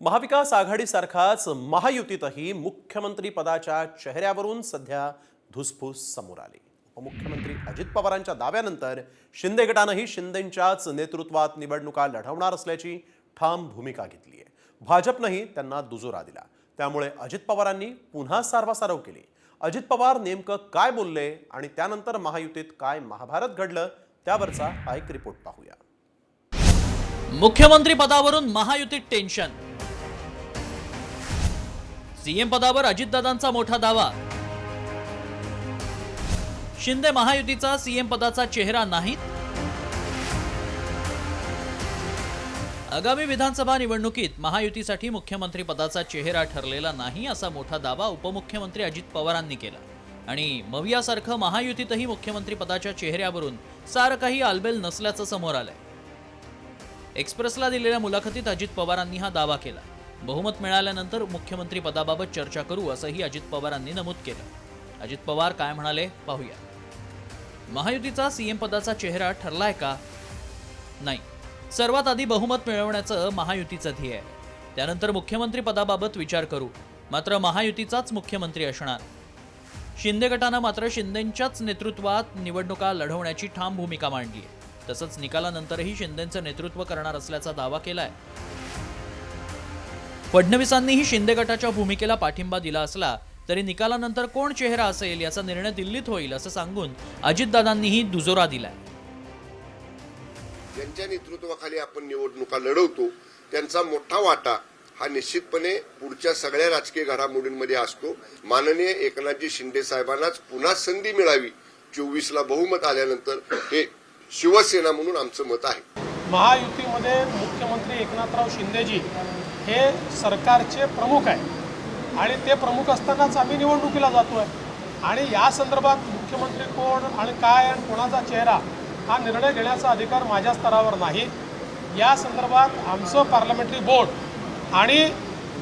महाविकास आघाडीसारखाच महायुतीतही मुख्यमंत्री पदाच्या चेहऱ्यावरून सध्या धुसफूस समोर आली। उपमुख्यमंत्री अजित पवारांच्या दाव्यानंतर शिंदे गटानेही शिंदेंच्याच नेतृत्वात निवडणुका लढवणार असल्याची ठाम भूमिका घेतली आहे। भाजपनेही त्यांना दुजोरा दिला। त्यामुळे अजित पवारांनी पुन्हा सारवासारव केली। अजित पवार नेमकं काय बोलले आणि त्यानंतर महायुतीत काय महाभारत घडलं त्यावरचा हा एक रिपोर्ट पाहूया। मुख्यमंत्री पदावरून महायुतीत टेन्शन। सीएम पदावर अजितदादांचा मोठा दावा। शिंदे महायुतीचा सीएम पदाचा चेहरा नाहीत। आगामी विधानसभा निवडणुकीत महायुतीसाठी मुख्यमंत्री पदाचा चेहरा ठरलेला नाही असा मोठा दावा उपमुख्यमंत्री अजित पवारांनी केला आणि मवियासारखं महायुतीतही मुख्यमंत्री पदाच्या चेहऱ्यावरून सारं काही आलबेल नसल्याचं समोर आलंय। एक्सप्रेसला दिलेल्या मुलाखतीत अजित पवारांनी हा दावा केला। बहुमत मिळाल्यानंतर मुख्यमंत्री पदाबाबत चर्चा करू असंही अजित पवारांनी नमूद केलं। अजित पवार काय म्हणाले पाहूया। महायुतीचा सीएम पदाचा चेहरा ठरलाय का? नाही। सर्वात आधी बहुमत मिळवण्याचं महायुतीचं ध्येय आहे। त्यानंतर मुख्यमंत्री पदाबाबत विचार करू। मात्र महायुतीचाच मुख्यमंत्री असणार। शिंदे गटानं मात्र शिंदेंच्याच नेतृत्वात निवडणुका लढवण्याची ठाम भूमिका मांडली आहे। तसंच निकालानंतरही शिंदेंचं नेतृत्व करणार असल्याचा दावा केलाय। फडणवीसांनीही शिंदे गटाच्या भूमिकेला पाठिंबा दिला असला तरी निकालानंतर कोण चेहरा असेल याचा निर्णय दिल्लीत होईल असं सांगून अजितदादांनीही दुजोरा दिलाय। ज्यांच्या नेतृत्वाखाली आपण निवडणुका लढवतो त्यांचा मोठा वाटा हा निश्चितपणे पुढच्या सगळ्या राजकीय घडामोडींमध्ये असतो। माननीय एकनाथजी शिंदे साहेबांनाच पुन्हा संधी मिळावी 24ला बहुमत आल्यानंतर हे शिवसेना म्हणून आमचं मत आहे। महायुतीमध्ये मुख्यमंत्री एकनाथराव शिंदेजी हे सरकारचे प्रमुख आहे आणि ते प्रमुख असतानाच आम्ही निवडणुकीला जातोय आणि या संदर्भात मुख्यमंत्री कोण आणि काय आणि कोणाचा चेहरा हा निर्णय घेण्याचा अधिकार माझ्या स्तरावर नाही। या संदर्भात आमचं पार्लमेंटरी बोर्ड आणि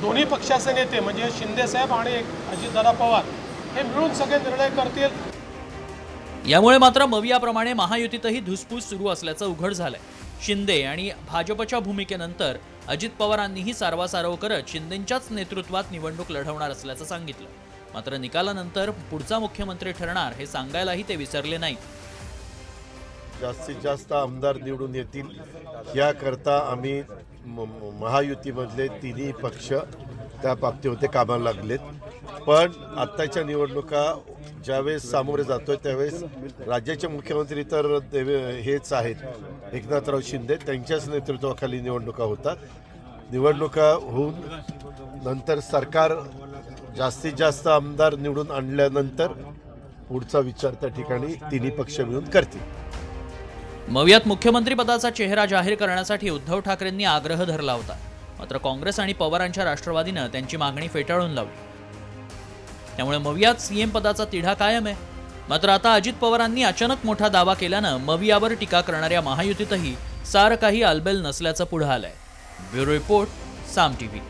दोन्ही पक्षाचे नेते म्हणजे शिंदे साहेब आणि अजितदादा पवार हे मिळून सगळे निर्णय करतील। यामुळे मात्र मवियाप्रमाणे महायुतीतही धुसफूस सुरू असल्याचं उघड झालंय। शिंदे आणि भाजपच्या भूमिकेनंतर अजित पवारांनीही सारवासारव करत शिंदेंच्याच नेतृत्वात निवडणूक लढवणार असल्याचं सांगितलं। मात्र निकालानंतर पुढचा मुख्यमंत्री ठरणार हे सांगायलाही ते विसरले नाही। जास्तीत जास्त आमदार निवडून येतील याकरता आम्ही महायुतीमधले तिन्ही पक्ष त्या बाबतीमध्ये कामाला लागलेत। पण आत्ताच्या निवडणुका ज्यावेळेस सामोरे जातोय त्यावेळेस राज्याचे मुख्यमंत्री तर हेच आहेत एकनाथराव शिंदे, त्यांच्याच नेतृत्वाखाली निवडणुका होतात। निवडणुका होऊन नंतर सरकार जास्तीत जास्त आमदार निवडून आणल्यानंतर पुढचा विचार त्या ठिकाणी तिन्ही पक्ष मिळून करतील। मवियात मुख्यमंत्री पदाचा चेहरा जाहीर करण्यासाठी उद्धव ठाकरेंनी आग्रह धरला होता। मात्र काँग्रेस आणि पवारांच्या राष्ट्रवादीनं त्यांची मागणी फेटाळून लावली। त्यामुळे मवियात सीएम पदाचा तिढा कायम आहे। मात्र आता अजित पवारांनी अचानक मोठा दावा केल्यानं मवियावर टीका करणाऱ्या महायुतीतही सारं काही आलबेल नसल्याचं पुढे आलंय। ब्युरो रिपोर्ट, साम टीव्ही।